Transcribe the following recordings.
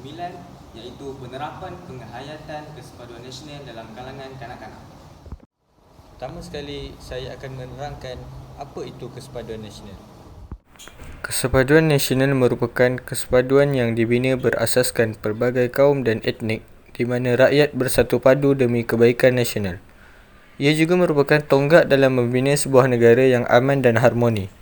ke-29, iaitu penerapan penghayatan kesepaduan nasional dalam kalangan kanak-kanak. Pertama sekali, saya akan menerangkan apa itu kesepaduan nasional. Kesepaduan nasional merupakan kesepaduan yang dibina berasaskan pelbagai kaum dan etnik di mana rakyat bersatu padu demi kebaikan nasional. Ia juga merupakan tonggak dalam membina sebuah negara yang aman dan harmoni.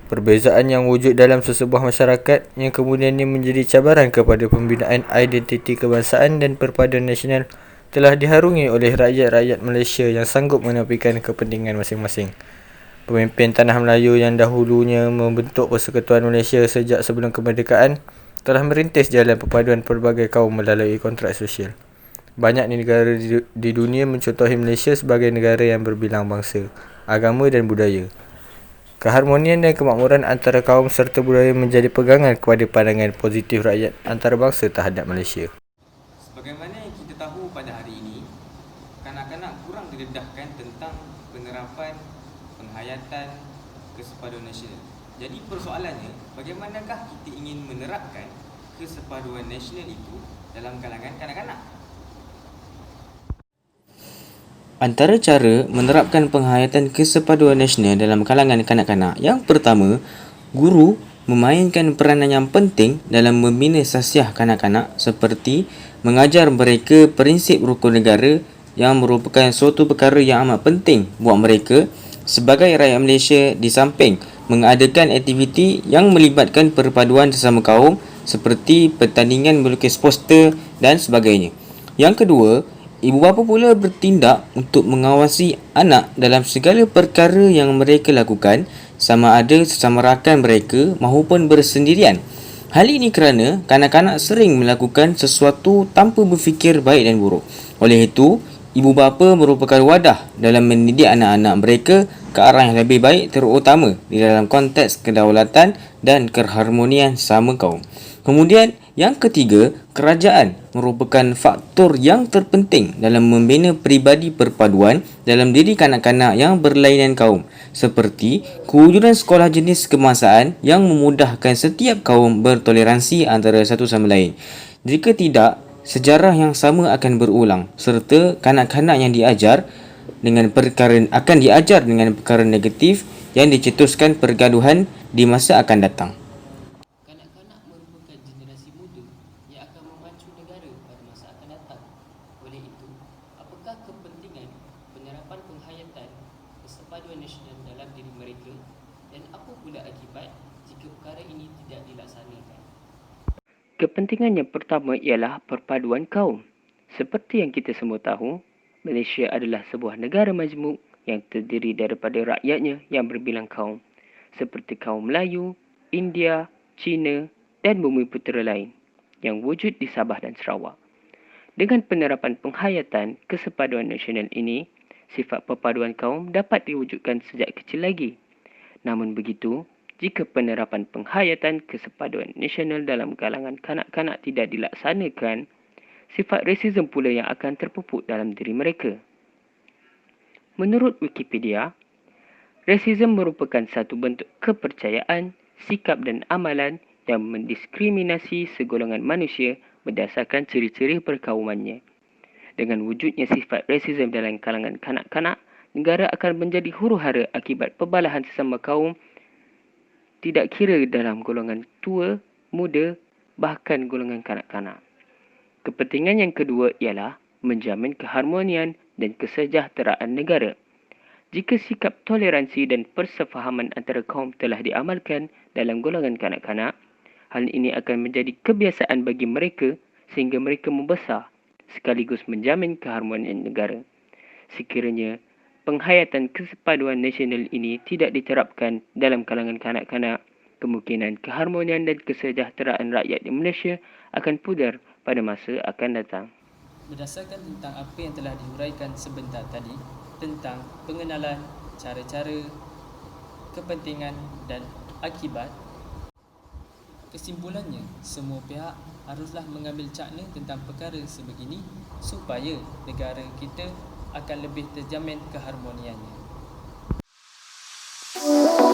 Perbezaan yang wujud dalam sesebuah masyarakat yang kemudiannya menjadi cabaran kepada pembinaan identiti kebangsaan dan perpaduan nasional telah diharungi oleh rakyat-rakyat Malaysia yang sanggup menepikan kepentingan masing-masing. Pemimpin Tanah Melayu yang dahulunya membentuk Persekutuan Malaysia sejak sebelum kemerdekaan telah merintis jalan perpaduan pelbagai kaum melalui kontrak sosial. Banyak negara di dunia mencontohi Malaysia sebagai negara yang berbilang bangsa, agama dan budaya. Keharmonian dan kemakmuran antara kaum serta budaya menjadi pegangan kepada pandangan positif rakyat antarabangsa terhadap Malaysia. Sebagaimana yang kita tahu pada hari ini, kanak-kanak kurang didedahkan tentang penerapan penghayatan kesepaduan nasional. Jadi persoalannya, bagaimanakah kita ingin menerapkan kesepaduan nasional itu dalam kalangan kanak-kanak? Antara cara menerapkan penghayatan kesepaduan nasional dalam kalangan kanak-kanak, yang pertama, guru memainkan peranan yang penting dalam membina sasiah kanak-kanak seperti mengajar mereka prinsip rukun negara yang merupakan suatu perkara yang amat penting buat mereka sebagai rakyat Malaysia, di samping mengadakan aktiviti yang melibatkan perpaduan sesama kaum seperti pertandingan melukis poster dan sebagainya. Yang kedua, ibu bapa pula bertindak untuk mengawasi anak dalam segala perkara yang mereka lakukan, sama ada sesama rakan mereka maupun bersendirian. Hal ini kerana kanak-kanak sering melakukan sesuatu tanpa berfikir baik dan buruk. Oleh itu, ibu bapa merupakan wadah dalam mendidik anak-anak mereka ke arah yang lebih baik, terutama di dalam konteks kedaulatan dan keharmonian sama kaum. Kemudian, yang ketiga, kerajaan merupakan faktor yang terpenting dalam membina peribadi perpaduan dalam diri kanak-kanak yang berlainan kaum, seperti kewujudan sekolah jenis kebangsaan yang memudahkan setiap kaum bertoleransi antara satu sama lain. Jika tidak, sejarah yang sama akan berulang, serta kanak-kanak yang diajar dengan perkara negatif yang dicetuskan pergaduhan di masa akan datang. Kanak-kanak merupakan generasi muda yang akan memacu negara pada masa akan datang. Oleh itu, apakah kepentingan penerapan penghayatan kesepaduan nasional dalam diri mereka dan apa pula akibat jika perkara ini tidak dilaksanakan? Kepentingan yang pertama ialah perpaduan kaum. Seperti yang kita semua tahu, Malaysia adalah sebuah negara majmuk yang terdiri daripada rakyatnya yang berbilang kaum, seperti kaum Melayu, India, Cina dan bumi putera lain yang wujud di Sabah dan Sarawak. Dengan penerapan penghayatan kesepaduan nasional ini, sifat perpaduan kaum dapat diwujudkan sejak kecil lagi. Namun begitu, jika penerapan penghayatan kesepaduan nasional dalam kalangan kanak-kanak tidak dilaksanakan, sifat rasisme pula yang akan terpupuk dalam diri mereka. Menurut Wikipedia, rasisme merupakan satu bentuk kepercayaan, sikap dan amalan yang mendiskriminasi segolongan manusia berdasarkan ciri-ciri perkaumannya. Dengan wujudnya sifat rasisme dalam kalangan kanak-kanak, negara akan menjadi huru-hara akibat perbalahan sesama kaum, tidak kira dalam golongan tua, muda, bahkan golongan kanak-kanak. Kepentingan yang kedua ialah menjamin keharmonian dan kesejahteraan negara. Jika sikap toleransi dan persefahaman antara kaum telah diamalkan dalam golongan kanak-kanak, hal ini akan menjadi kebiasaan bagi mereka sehingga mereka membesar sekaligus menjamin keharmonian negara. Sekiranya penghayatan kesepaduan nasional ini tidak diterapkan dalam kalangan kanak-kanak, kemungkinan keharmonian dan kesejahteraan rakyat di Malaysia akan pudar pada masa akan datang. Berdasarkan tentang apa yang telah dihuraikan sebentar tadi tentang pengenalan cara-cara, kepentingan dan akibat, kesimpulannya semua pihak haruslah mengambil cakna tentang perkara sebegini supaya negara kita akan lebih terjamin keharmoniannya.